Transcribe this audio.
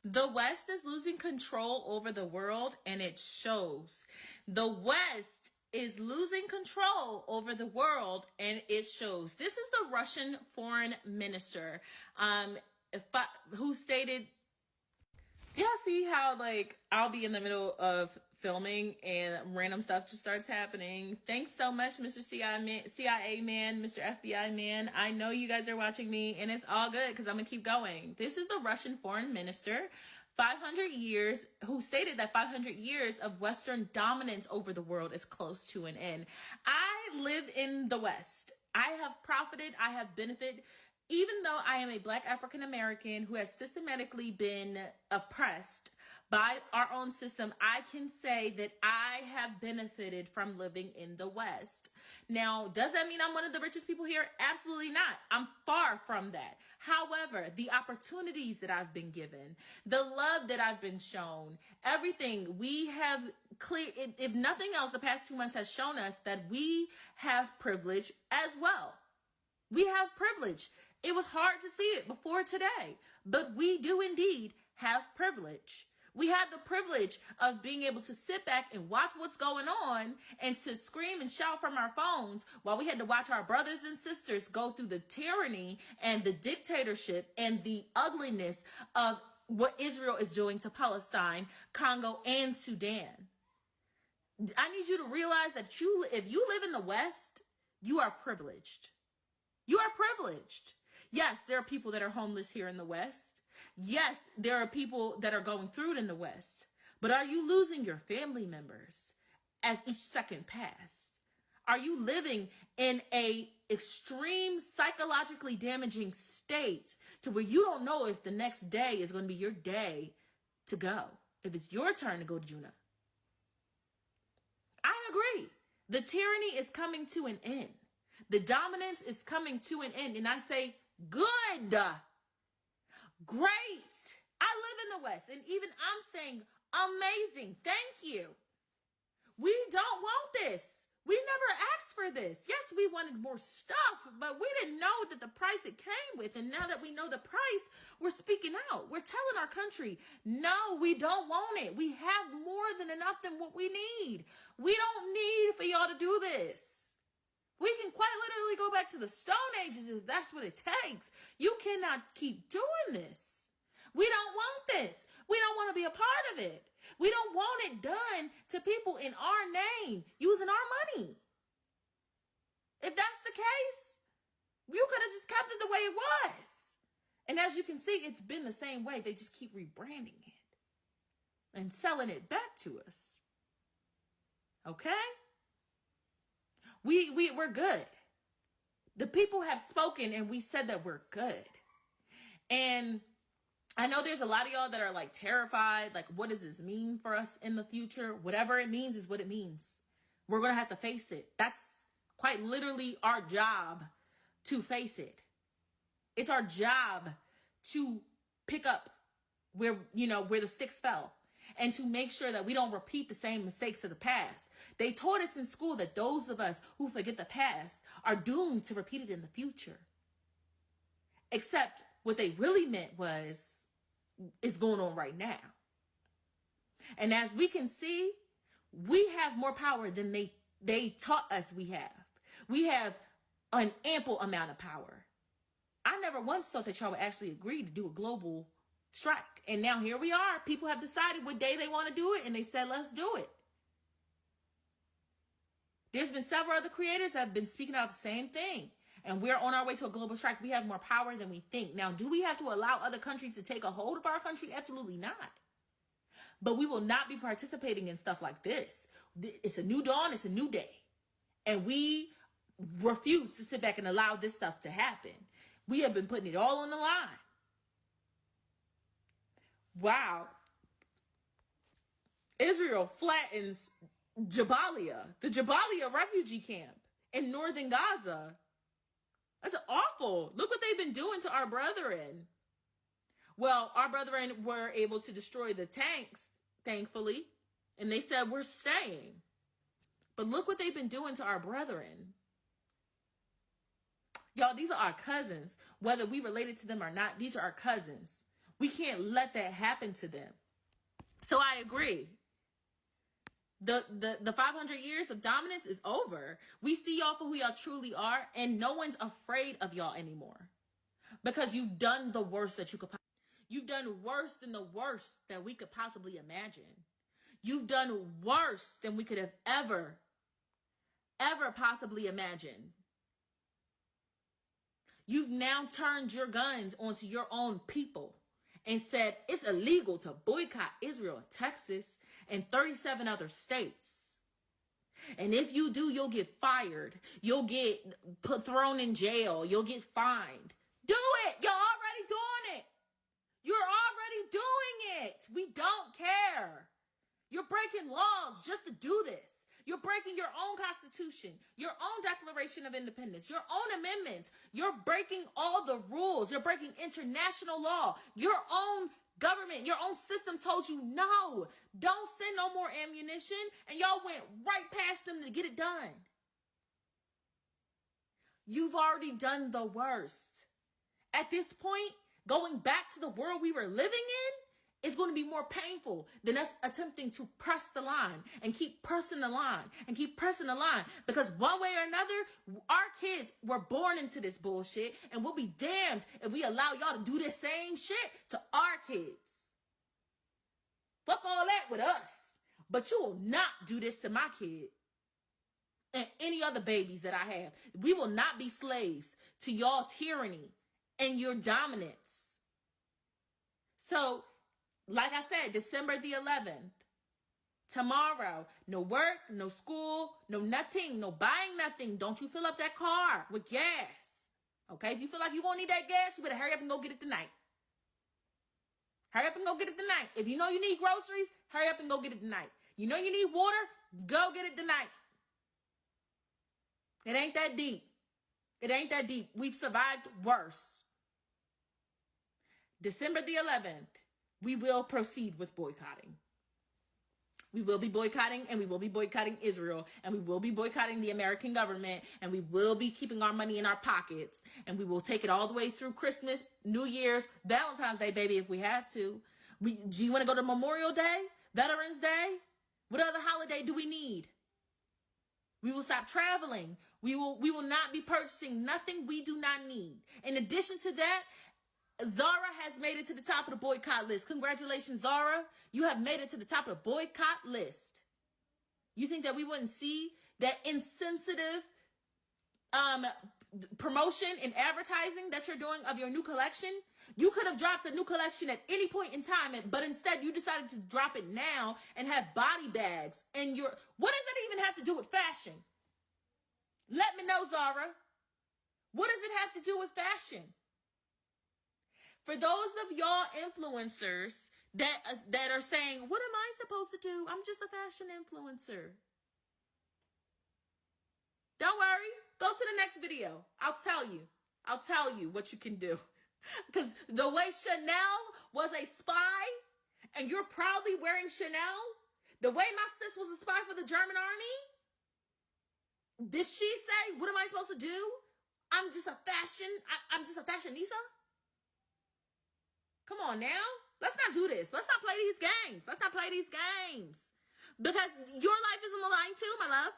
The West is losing control over the world, and it shows. The West is losing control over the world, and it shows. This is the Russian foreign minister, who stated, do y'all see how, like, I'll be in the middle of filming and random stuff just starts happening? Thanks so much, Mr. CIA man, Mr. FBI man. I know you guys are watching me, and it's all good because I'm going to keep going. This is the Russian foreign minister, 500 years, who stated that 500 years of Western dominance over the world is close to an end. I live in the West. I have profited. I have benefited. Even though I am a Black African American who has systematically been oppressed by our own system, I can say that I have benefited from living in the West. Now, does that mean I'm one of the richest people here? Absolutely not. I'm far from that. However, the opportunities that I've been given, the love that I've been shown, everything we have clear, if nothing else, the past 2 months has shown us that we have privilege as well. We have privilege. It was hard to see it before today, but we do indeed have privilege. We have the privilege of being able to sit back and watch what's going on and to scream and shout from our phones while we had to watch our brothers and sisters go through the tyranny and the dictatorship and the ugliness of what Israel is doing to Palestine, Congo, and Sudan. I need you to realize that if you live in the West, you are privileged. You are privileged. Yes, there are people that are homeless here in the West. Yes, there are people that are going through it in the West. But are you losing your family members as each second passed? Are you living in a extreme psychologically damaging state to where you don't know if the next day is going to be your day to go, if it's your turn to go to Juna? I agree. The tyranny is coming to an end. The dominance is coming to an end. And I say, good, great. I live in the West. And even I'm saying, amazing. Thank you. We don't want this. We never asked for this. Yes, we wanted more stuff, but we didn't know that the price it came with. And now that we know the price, we're speaking out. We're telling our country, no, we don't want it. We have more than enough than what we need. We don't need for y'all to do this. We can quite literally go back to the Stone Ages if that's what it takes. You cannot keep doing this. We don't want this. We don't want to be a part of it. We don't want it done to people in our name, using our money. If that's the case, you could have just kept it the way it was. And as you can see, it's been the same way. They just keep rebranding it and selling it back to us. Okay? We're good. The people have spoken and we said that we're good. And I know there's a lot of y'all that are like terrified. Like, what does this mean for us in the future? Whatever it means is what it means. We're going to have to face it. That's quite literally our job, to face it. It's our job to pick up where the sticks fell. And to make sure that we don't repeat the same mistakes of the past. They taught us in school that those of us who forget the past are doomed to repeat it in the future. Except what they really meant is going on right now. And as we can see, we have more power than they taught us we have. We have an ample amount of power. I never once thought that y'all would actually agree to do a global strike. And now here we are. People have decided what day they want to do it, and they said, let's do it. There's been several other creators that have been speaking out the same thing. And we're on our way to a global strike. We have more power than we think. Now, do we have to allow other countries to take a hold of our country? Absolutely not. But we will not be participating in stuff like this. It's a new dawn. It's a new day. And we refuse to sit back and allow this stuff to happen. We have been putting it all on the line. Wow. Israel flattens Jabalia, the Jabalia refugee camp in northern Gaza. That's awful. Look what they've been doing to our brethren. Well, our brethren were able to destroy the tanks, thankfully, and they said, we're staying. But look what they've been doing to our brethren. Y'all, these are our cousins. Whether we related to them or not, these are our cousins. We can't let that happen to them. So I agree. The 500 years of dominance is over. We see y'all for who y'all truly are, and no one's afraid of y'all anymore. Because you've done the worst that you could. You've done worse than the worst that we could possibly imagine. You've done worse than we could have ever possibly imagined. You've now turned your guns onto your own people and said it's illegal to boycott Israel in Texas and 37 other states. And if you do, you'll get fired. You'll get thrown in jail. You'll get fined. Do it. You're already doing it. You're already doing it. We don't care. You're breaking laws just to do this. You're breaking your own constitution, your own Declaration of Independence, your own amendments. You're breaking all the rules. You're breaking international law. Your own government, your own system told you, no, don't send no more ammunition. And y'all went right past them to get it done. You've already done the worst. At this point, going back to the world we were living in, it's going to be more painful than us attempting to press the line and keep pressing the line and keep pressing the line. Because one way or another, our kids were born into this bullshit, and we'll be damned if we allow y'all to do the same shit to our kids. Fuck all that with us. But you will not do this to my kid and any other babies that I have. We will not be slaves to y'all tyranny and your dominance. So, like I said, December the 11th, tomorrow, no work, no school, no nothing, no buying nothing. Don't you fill up that car with gas. Okay? If you feel like you're going to need that gas, you better hurry up and go get it tonight. Hurry up and go get it tonight. If you know you need groceries, hurry up and go get it tonight. You know you need water, go get it tonight. It ain't that deep. It ain't that deep. We've survived worse. December the 11th. We will proceed with boycotting. We will be boycotting, and we will be boycotting Israel, and we will be boycotting the American government, and we will be keeping our money in our pockets, and we will take it all the way through Christmas, New Year's, Valentine's Day, baby, if we have to. Do you want to go to Memorial Day, Veterans Day? What other holiday do we need? We will stop traveling. We will not be purchasing nothing we do not need. In addition to that, Zara has made it to the top of the boycott list. Congratulations, Zara. You have made it to the top of the boycott list. You think that we wouldn't see that insensitive promotion and advertising that you're doing of your new collection? You could have dropped the new collection at any point in time, but instead you decided to drop it now and have body bags. And what does it even have to do with fashion? Let me know, Zara. What does it have to do with fashion? For those of y'all influencers that are saying, what am I supposed to do? I'm just a fashion influencer. Don't worry. Go to the next video. I'll tell you what you can do. Because the way Chanel was a spy, and you're proudly wearing Chanel, the way my sis was a spy for the German army, did she say, what am I supposed to do? I'm just a fashionista? Come on now. Let's not do this. Let's not play these games. Because your life is on the line too, my love.